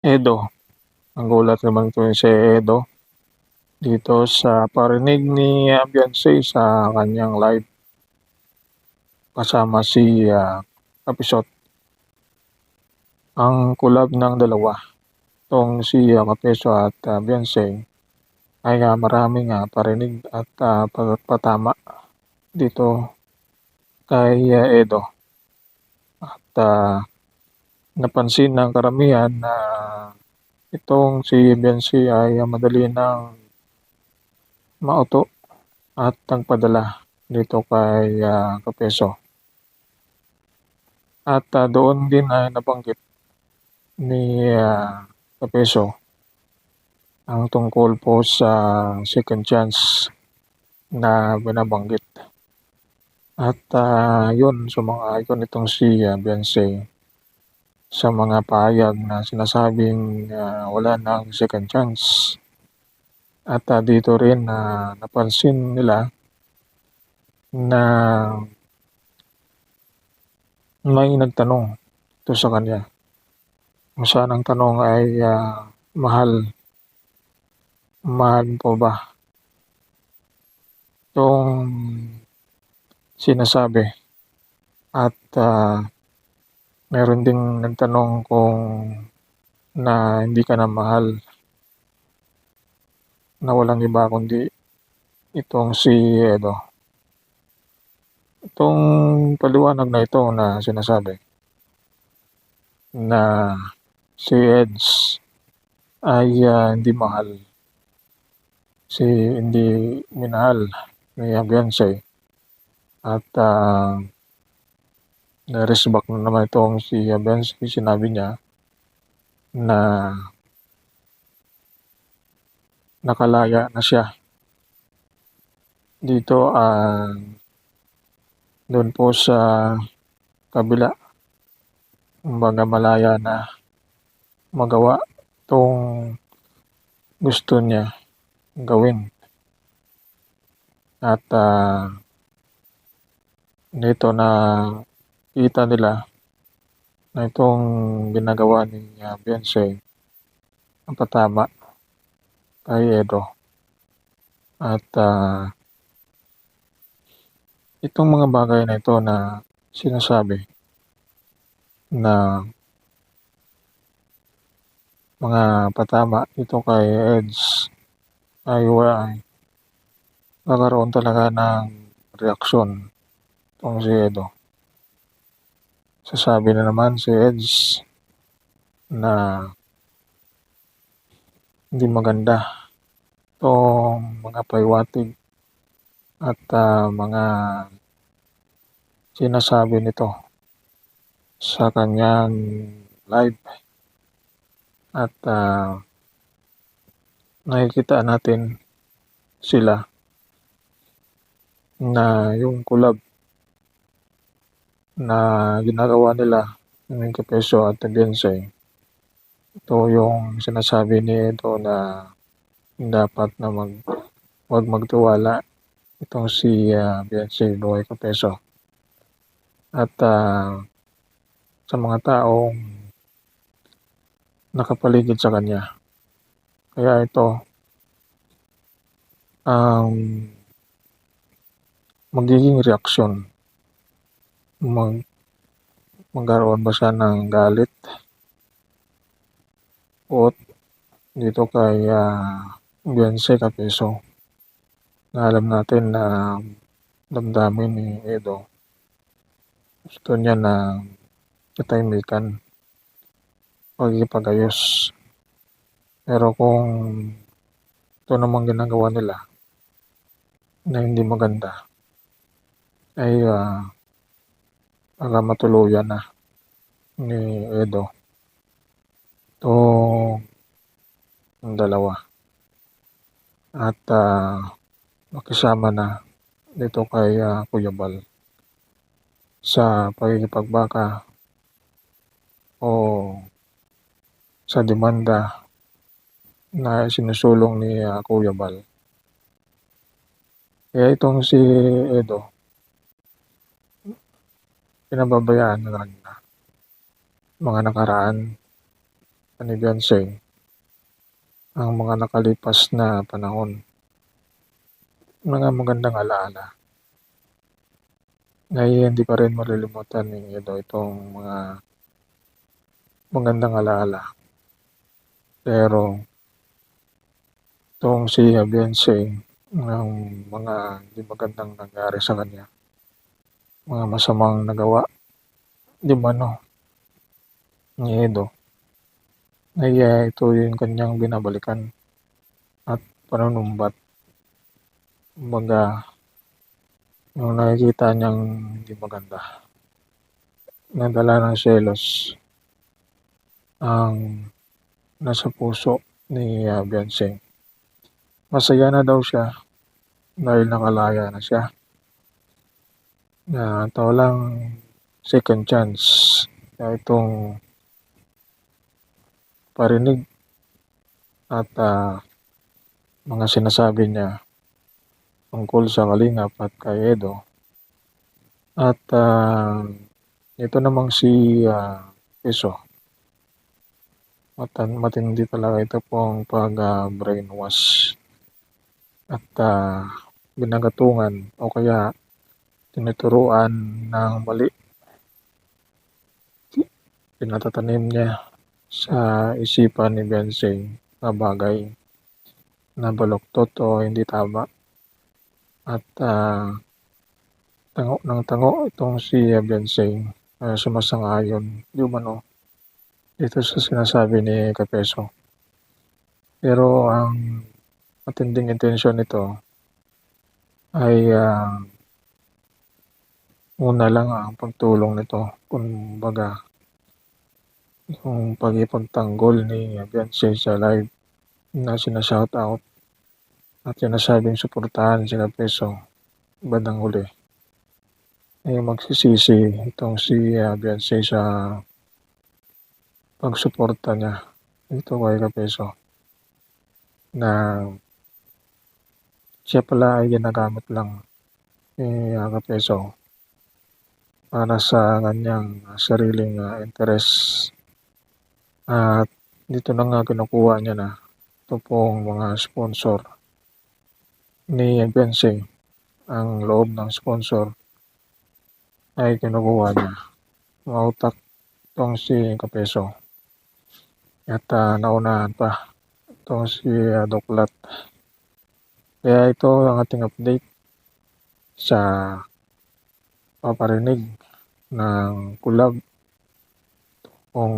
Edo, nagulat naman po si Edo dito sa parinig ni Beyonce sa kanyang live kasama si Kapisot. Ang collab ng dalawa, itong si Kapiso at Beyonce, ay maraming parinig at pagpatama dito kay Edo. At napansin ng karamihan na itong si Beyonce ay madali ng mauto at nagpadala dito kay Kapeso. At doon din ay nabanggit ni Kapeso ang tungkol po sa second chance na binabanggit. At yun, sumang-ayon ko nitong si Beyonce sa mga pahayag na sinasabing wala nang second chance. At dito rin napansin nila na may nagtanong ito sa kanya. Kung saan ang tanong ay mahal po ba itong sinasabi? At meron ding nagtanong kung na hindi ka na mahal na walang iba kundi itong si Edo. Itong paliwanag na ito na sinasabi na si Eds ay hindi mahal, hindi minahal ni Beyonce at na-respect na naman itong si Beyonce. Sinabi niya na nakalaya na siya dito doon po sa kabila, kumbaga malaya na magawa itong gusto niya gawin. At dito na kita nila na itong ginagawa ni Beyonce ang patama kay Edo. At itong mga bagay na ito na sinasabi na mga patama ito kay Eds ay nagkaroon talaga ng reaksyon itong si Edo. Sasabi na naman si Eds na hindi maganda itong mga paiwatig at mga sinasabi nito sa kanyang live. At nakikita natin sila na yung collab na ginagawa nila ng Kapeso at Beyonce. Ito yung sinasabi ni Edo na dapat na wag magtiwala itong si Beyonce Boy Kapeso. At sa mga taong nakapaligid sa kanya. Kaya ito ang magiging reaksyon. Magkaroon ba siya ng galit o dito kay Beyonce Kapeso na alam natin na damdamin ni Edo. Gusto niya na katahimikan, pagkikipagayos. Pero kung ito namang ginagawa nila na hindi maganda ay matuluyan na ni Edo itong dalawa at makisama na dito kay Kuya Bal sa pagkikipagbaka o sa demanda na sinusulong ni Kuya Bal. Kaya itong si Edo pinababayaan na lang na mga nakaraan isipan ni Beyonce ang mga nakalipas na panahon. Mga magandang alaala. Ay hindi pa rin malilimutan ni Edo itong mga magandang alaala. Pero itong si Beyonce, ang mga hindi magandang nangyari sa kanya, mga masamang nagawa, di mano, ni Edo, ay ito yung kanyang binabalikan at panunumbat. Kumbaga, yung nakikita niyang hindi maganda, nadala ng selos ang nasa puso ni Beyonce. Masaya na daw siya dahil nakalaya na siya. Na ito lang second chance na itong parinig at mga sinasabi niya tungkol sa Kalingap at kay Edo. At ito namang si Peso, matindi talaga ito pong pag-brainwash at binagatungan o kaya tinuturuan ng mali, pinatatanim niya sa isipan ni Beyonce na bagay na baluktot o hindi tama. At tango ng tango itong si Beyonce sumasang-ayon di umano dito sa sinasabi ni Kapeso. Pero ang matinding intensyon nito ay una lang ang pagtulong nito, kumbaga yung pag-ipagtanggol ni Beyonce sa live na sina-shoutout at sinasabing suportahan si Kapeso bandang huli ay magsisisi itong si Beyonce sa pagsuporta niya dito kay Kapeso na siya pala ay ginagamit lang ni Kapeso para sa kanyang sariling interes. At dito na nga kinukuha niya na ito pong mga sponsor ni Beyonce. Ang loob ng sponsor ay kinukuha niya. Mga utak itong si Kapeso. At naunahan pa itong si Doklat. Kaya ito ang ating update sa paparinig ng collab kung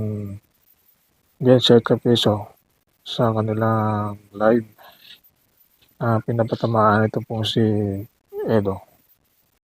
Beyonce at Kapeso sa kanilang live. Pinapatamaan ito pong si Edo.